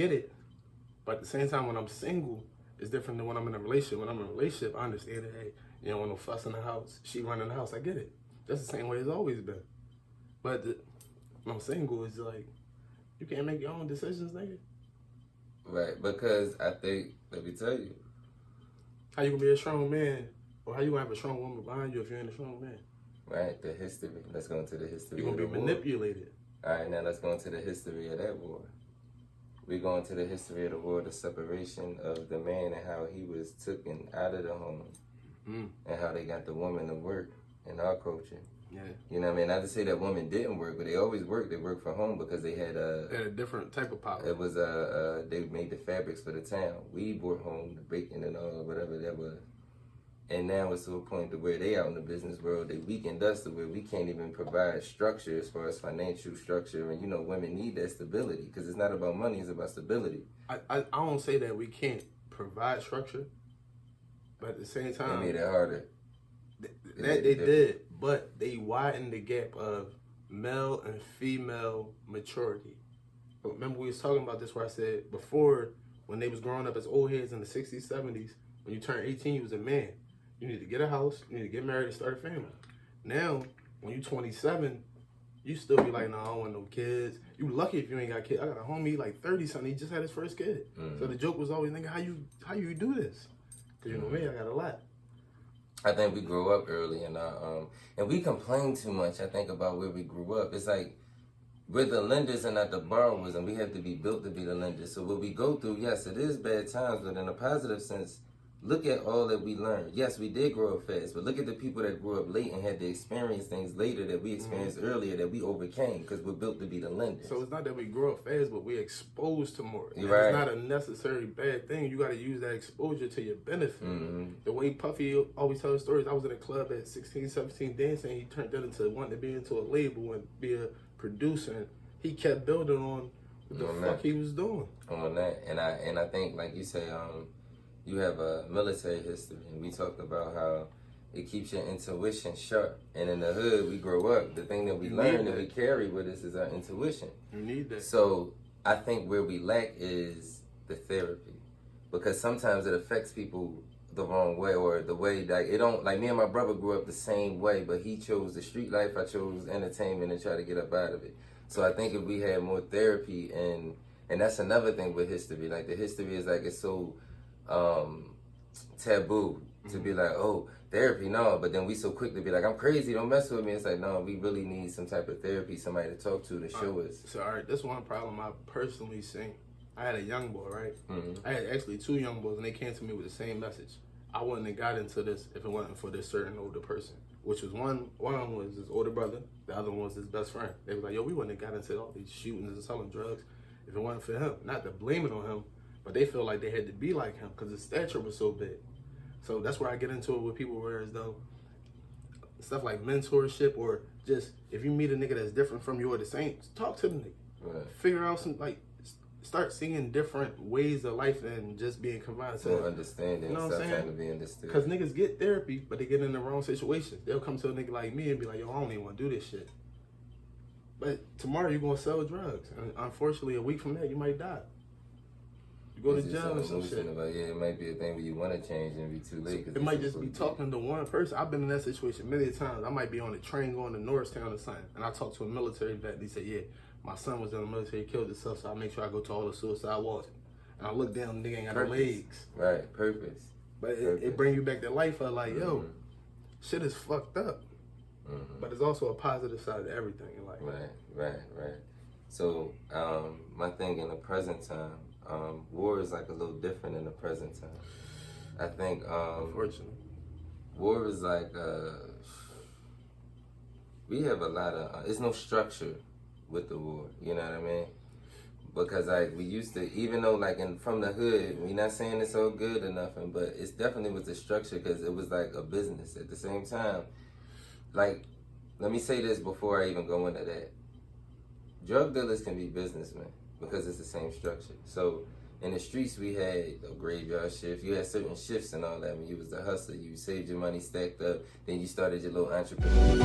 get it. But at the same time, when I'm single, it's different than when I'm in a relationship. When I'm in a relationship, I understand that, hey, you don't want no fuss in the house. She running the house. I get it. That's the same way it's always been. But when I'm single, it's like, you can't make your own decisions, nigga. Right, because I think, let me tell you. How you gonna be a strong man, or how you gonna have a strong woman behind you if you ain't a strong man? Right, the history. Let's go into the history. You're gonna be manipulated. All right, now let's go into the history of that war. We go into the history of the war, the separation of the man and how he was taken out of the home, and how they got the woman to work in our culture. Yeah. You know what I mean? Not to say that women didn't work, but they always worked. They worked from home because they had a different type of power. It was they made the fabrics for the town. We brought home the bacon and all whatever that was. And now it's to a point to where they out in the business world, they weakened us to where we can't even provide structure as far as financial structure. And, you know, women need that stability because it's not about money, it's about stability. I don't say that we can't provide structure, but at the same time... They made it harder. That they did, but they widened the gap of male and female maturity. Remember we was talking about this where I said before, when they was growing up as old heads in the 60s, 70s, when you turn 18, you was a man. You need to get a house, you need to get married and start a family. Now, when you 27, you still be like, no, I don't want no kids. You lucky if you ain't got kids. I got a homie like 30-something, he just had his first kid. So the joke was always, nigga, how you do this? Because you know me, I got a lot. I think we grew up early and we complain too much, I think, about where we grew up. It's like we're the lenders and not the borrowers, and we have to be built to be the lenders. So what we go through, yes, it is bad times, but in a positive sense, look at all that we learned. Yes, we did grow up fast, but look at the people that grew up late and had to experience things later that we experienced earlier that we overcame because we're built to be the lenders. So it's not that we grow up fast, but we're exposed to more. Right. It's not a necessarily bad thing. You got to use that exposure to your benefit. The way Puffy always tells stories, I was in a club at 16, 17 dancing. He turned that into wanting to be into a label and be a producer. And he kept building on what the fuck he was doing. On that. And I think, like you say, you have a military history, and we talked about how it keeps your intuition sharp. And in the hood, we grow up. The thing that we learn that we carry with us is our intuition. You need that. So I think where we lack is the therapy, because sometimes it affects people the wrong way, or the way that it don't. Like me and my brother grew up the same way, but he chose the street life. I chose entertainment and try to get up out of it. So I think if we had more therapy, and that's another thing with history. Like the history is like it's so taboo to be like, oh, therapy, no. But then we so quick to be like, I'm crazy, don't mess with me. It's like, no, we really need some type of therapy, somebody to talk to show us. So, all right, this one problem I personally seen. I had a young boy, right? I had actually two young boys, and they came to me with the same message. I wouldn't have got into this if it wasn't for this certain older person, which was one was his older brother, the other one was his best friend. They was like, yo, we wouldn't have got into all these shootings and selling drugs if it wasn't for him. Not to blame it on him, but they feel like they had to be like him because his stature was so big. So that's where I get into it with people, where as though stuff like mentorship, or just if you meet a nigga that's different from you or the same, talk to the nigga. Right. Figure out some, like, start seeing different ways of life and just being confined to understanding. You know what I'm saying? Trying to be understood. Because niggas get therapy, but they get in the wrong situations. They'll come to a nigga like me and be like, yo, I don't even want to do this shit. But tomorrow you're going to sell drugs. And unfortunately, a week from that, you might die. You go to jail or some shit. About, yeah, it might be a thing where you want to change and be too late. It might just be talking to one person. I've been in that situation many times. I might be on a train going to Norristown or something, and I talked to a military vet, and he said, yeah, my son was in the military, killed himself, so I make sure I go to all the suicide walls. And I look down, nigga ain't got no legs. Right, purpose. But it bring you back to life of like, yo, shit is fucked up. But there's also a positive side to everything in life. Right. So, my thing in the present time, war is like a little different in the present time. I think, unfortunately, war is like, we have a lot of, it's no structure with the war, you know what I mean? Because like we used to, even though like from the hood, we not saying it's so good or nothing, but it's definitely with the structure, because it was like a business at the same time. Like, let me say this before I even go into that. Drug dealers can be businessmen because it's the same structure. So in the streets, we had a graveyard shift. You had certain shifts and all that. When you was the hustler, you saved your money, stacked up, then you started your little entrepreneur.